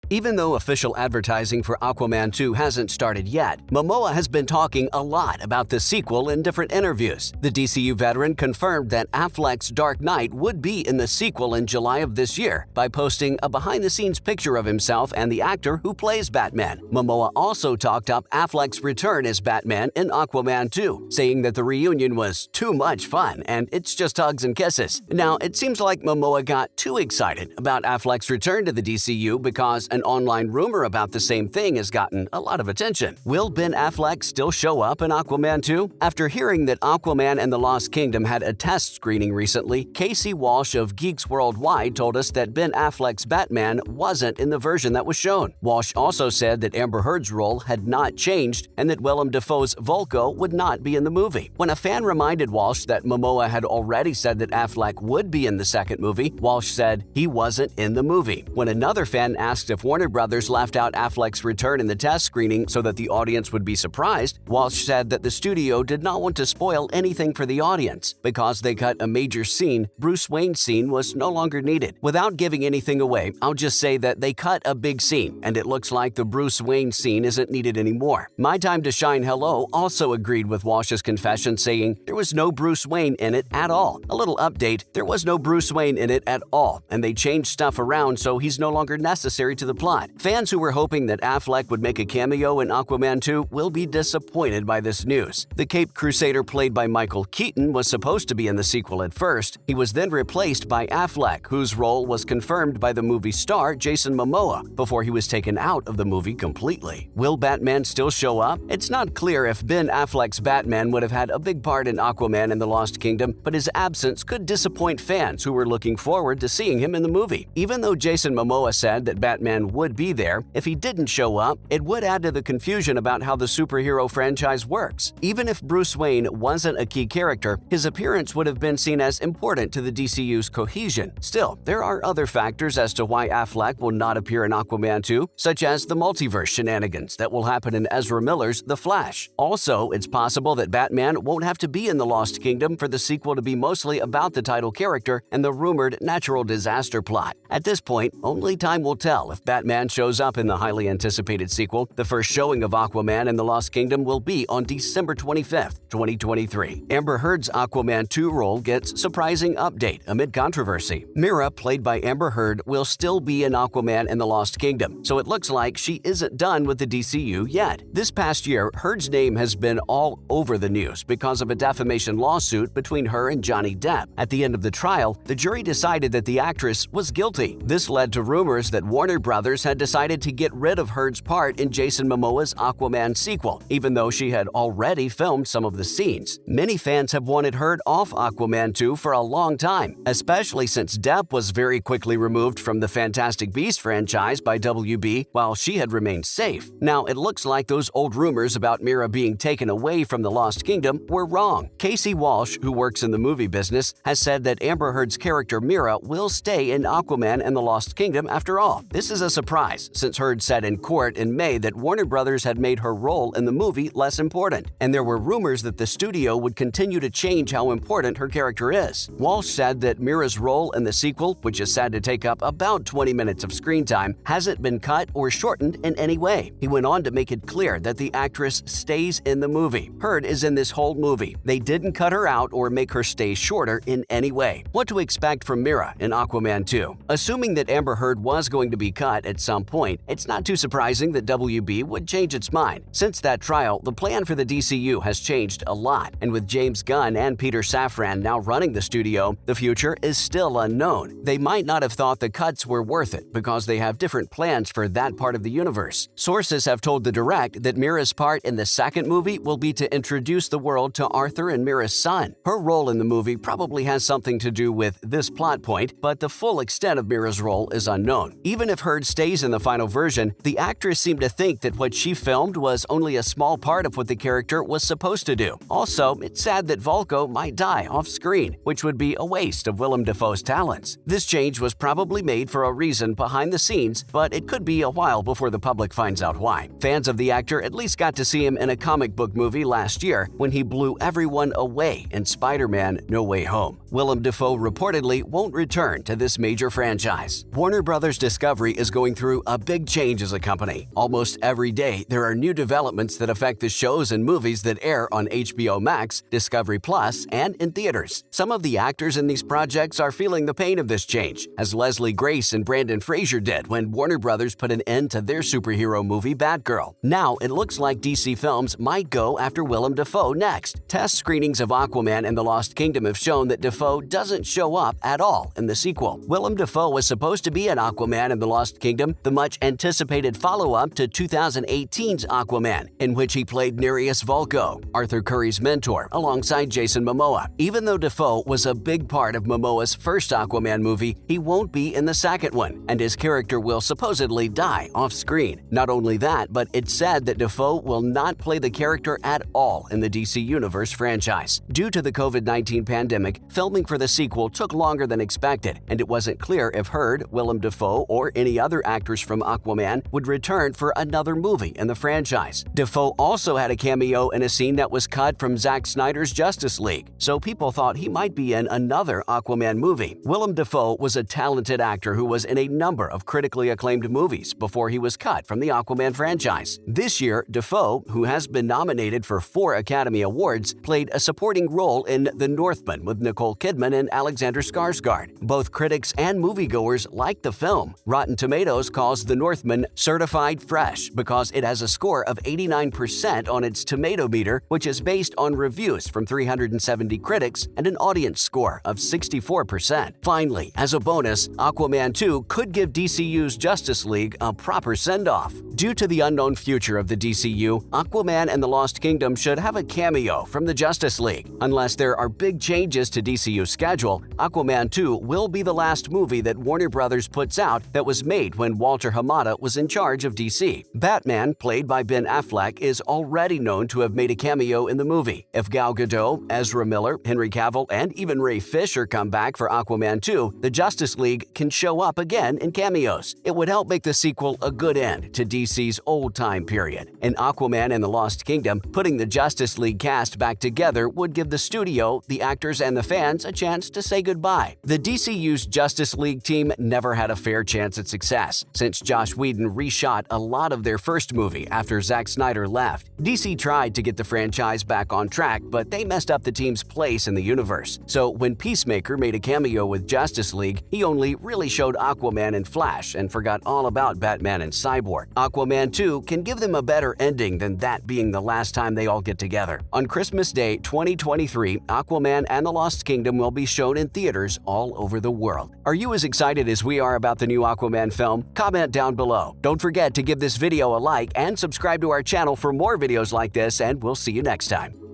Even though official advertising for Aquaman 2 hasn't started yet, Momoa has been talking a lot about the sequel in different interviews. The DCU veteran confirmed that Affleck's Dark Knight would be in the sequel in July of this year by posting a behind-the-scenes picture of himself and the actor who plays Batman. Momoa also talked up Affleck's return as Batman in Aquaman 2, saying that the reunion was too much fun and it's just hugs and kisses. Now, it seems like Momoa got too excited about Affleck's return to the DCU because an online rumor about the same thing has gotten a lot of attention. Will Ben Affleck still show up in Aquaman 2? After hearing that Aquaman and the Lost Kingdom had a test screening recently, Casey Walsh of Geeks Worldwide told us that Ben Affleck's Batman wasn't in the version that was shown. Walsh also said that Amber Heard's role had not changed and that Willem Dafoe's Vulko would not be in the movie. When a fan reminded Walsh that Momoa had already said that Affleck would be in the second movie, Walsh said he wasn't in the movie. When another fan asked if Warner Brothers left out Affleck's return in the test screening so that the audience would be surprised, Walsh said that the studio did not want to spoil anything for the audience. Because they cut a major scene, Bruce Wayne's scene was no longer needed. Without giving anything away, I'll just say that they cut a big scene, and it looks like the Bruce Wayne scene isn't needed anymore. My Time to Shine Hello also agreed with Walsh's confession, saying there was no Bruce Wayne in it at all. A little update, there was no Bruce Wayne in it at all, and they changed stuff around so he's no longer necessary to the plot. Fans who were hoping that Affleck would make a cameo in Aquaman 2 will be disappointed by this news. The Caped Crusader played by Michael Keaton was supposed to be in the sequel at first. He was then replaced by Affleck, whose role was confirmed by the movie star Jason Momoa before he was taken out of the movie completely. Will Batman still show up? It's not clear if Ben Affleck's Batman would have had a big part in Aquaman and the Lost Kingdom, but his absence could disappoint fans who were looking forward to seeing him in the movie. Even though Jason Momoa said that Batman would be there, if he didn't show up, it would add to the confusion about how the superhero franchise works. Even if Bruce Wayne wasn't a key character, his appearance would have been seen as important to the DCU's cohesion. Still, there are other factors as to why Affleck will not appear in Aquaman 2, such as the multiverse shenanigans that will happen in Ezra Miller's The Flash. Also, it's possible that Batman won't have to be in the Lost Kingdom for the sequel to be mostly about the title character and the rumored natural disaster plot. At this point, only time will tell if Batman shows up in the highly anticipated sequel. The first showing of Aquaman and the Lost Kingdom will be on December 25th, 2023. Amber Heard's Aquaman 2 role gets surprising update amid controversy. Mira, played by Amber Heard, will still be in Aquaman and the Lost Kingdom, so it looks like she isn't done with the DCU yet. This past year, Heard's name has been all over the news because of a defamation lawsuit between her and Johnny Depp. At the end of the trial, the jury decided that the actress was guilty. This led to rumors that Warner Brothers had decided to get rid of Heard's part in Jason Momoa's Aquaman sequel, even though she had already filmed some of the scenes. Many fans have wanted Heard off Aquaman 2 for a long time, especially since Depp was very quickly removed from the Fantastic Beasts franchise by WB while she had remained safe. Now, it looks like those old rumors about Mira being taken away from the Lost Kingdom were wrong. Casey Walsh, who works in the movie business, has said that Amber Heard's character Mira will stay in Aquaman and the Lost Kingdom after all. This is a surprise, since Heard said in court in May that Warner Brothers had made her role in the movie less important, and there were rumors that the studio would continue to change how important her character is. Walsh said that Mira's role in the sequel, which is said to take up about 20 minutes of screen time, hasn't been cut or shortened in any way. He went on to make it clear that the actress stays in the movie. Heard is in this whole movie. They didn't cut her out or make her stay shorter in any way. What to expect from Mira in Aquaman 2? Assuming that Amber Heard was going to be cut at some point, it's not too surprising that WB would change its mind. Since that trial, the plan for the DCU has changed a lot, and with James Gunn and Peter Safran now running the studio, the future is still unknown. They might not have thought the cuts were worth it because they have different plans for that part of the universe. Sources have told The Direct that Mira's part in the second movie will be to introduce the world to Arthur and Mira's son. Her role in the movie probably has something to do with this plot point, but the full extent of Mira's role is unknown. Even if Heard stays in the final version, the actress seemed to think that what she filmed was only a small part of what the character was supposed to do. Also, it's sad that Vulko might die off-screen, which would be a waste of Willem Dafoe's talents. This change was probably made for a reason behind the scenes, but it could be a while before the public finds out why. Fans of the actor at least got to see him in a comic book movie last year when he blew everyone away in Spider-Man: No Way Home. Willem Dafoe reportedly won't return to this major franchise. Warner Brothers Discovery is going going through a big change as a company. Almost every day, there are new developments that affect the shows and movies that air on HBO Max, Discovery Plus, and in theaters. Some of the actors in these projects are feeling the pain of this change, as Leslie Grace and Brandon Fraser did when Warner Brothers put an end to their superhero movie Batgirl. Now, it looks like DC Films might go after Willem Dafoe next. Test screenings of Aquaman and the Lost Kingdom have shown that Dafoe doesn't show up at all in the sequel. Willem Dafoe was supposed to be in Aquaman and the Lost Kingdom, the much-anticipated follow-up to 2018's Aquaman, in which he played Nereus Vulko, Arthur Curry's mentor, alongside Jason Momoa. Even though Dafoe was a big part of Momoa's first Aquaman movie, he won't be in the second one, and his character will supposedly die off-screen. Not only that, but it's said that Dafoe will not play the character at all in the DC Universe franchise. Due to the COVID-19 pandemic, filming for the sequel took longer than expected, and it wasn't clear if Heard, Willem Dafoe, or any other actors from Aquaman would return for another movie in the franchise. Dafoe also had a cameo in a scene that was cut from Zack Snyder's Justice League, so people thought he might be in another Aquaman movie. Willem Dafoe was a talented actor who was in a number of critically acclaimed movies before he was cut from the Aquaman franchise. This year, Dafoe, who has been nominated for 4 Academy Awards, played a supporting role in The Northman with Nicole Kidman and Alexander Skarsgård. Both critics and moviegoers liked the film. Rotten Tomatoes calls The Northman certified fresh because it has a score of 89% on its tomato meter, which is based on reviews from 370 critics and an audience score of 64%. Finally, as a bonus, Aquaman 2 could give DCU's Justice League a proper send-off. Due to the unknown future of the DCU, Aquaman and the Lost Kingdom should have a cameo from the Justice League. Unless there are big changes to DCU's schedule, Aquaman 2 will be the last movie that Warner Brothers puts out that was made when Walter Hamada was in charge of DC. Batman, played by Ben Affleck, is already known to have made a cameo in the movie. If Gal Gadot, Ezra Miller, Henry Cavill, and even Ray Fisher come back for Aquaman 2, the Justice League can show up again in cameos. It would help make the sequel a good end to DC's old time period. In Aquaman and the Lost Kingdom, putting the Justice League cast back together would give the studio, the actors, and the fans a chance to say goodbye. The DCU's Justice League team never had a fair chance at success, since Joss Whedon reshot a lot of their first movie after Zack Snyder left. DC tried to get the franchise back on track, but they messed up the team's place in the universe. So when Peacemaker made a cameo with Justice League, he only really showed Aquaman and Flash and forgot all about Batman and Cyborg. Aquaman 2 can give them a better ending than that being the last time they all get together. On Christmas Day 2023, Aquaman and the Lost Kingdom will be shown in theaters all over the world. Are you as excited as we are about the new Aquaman film? Comment down below. Don't forget to give this video a like and subscribe to our channel for more videos like this, and we'll see you next time.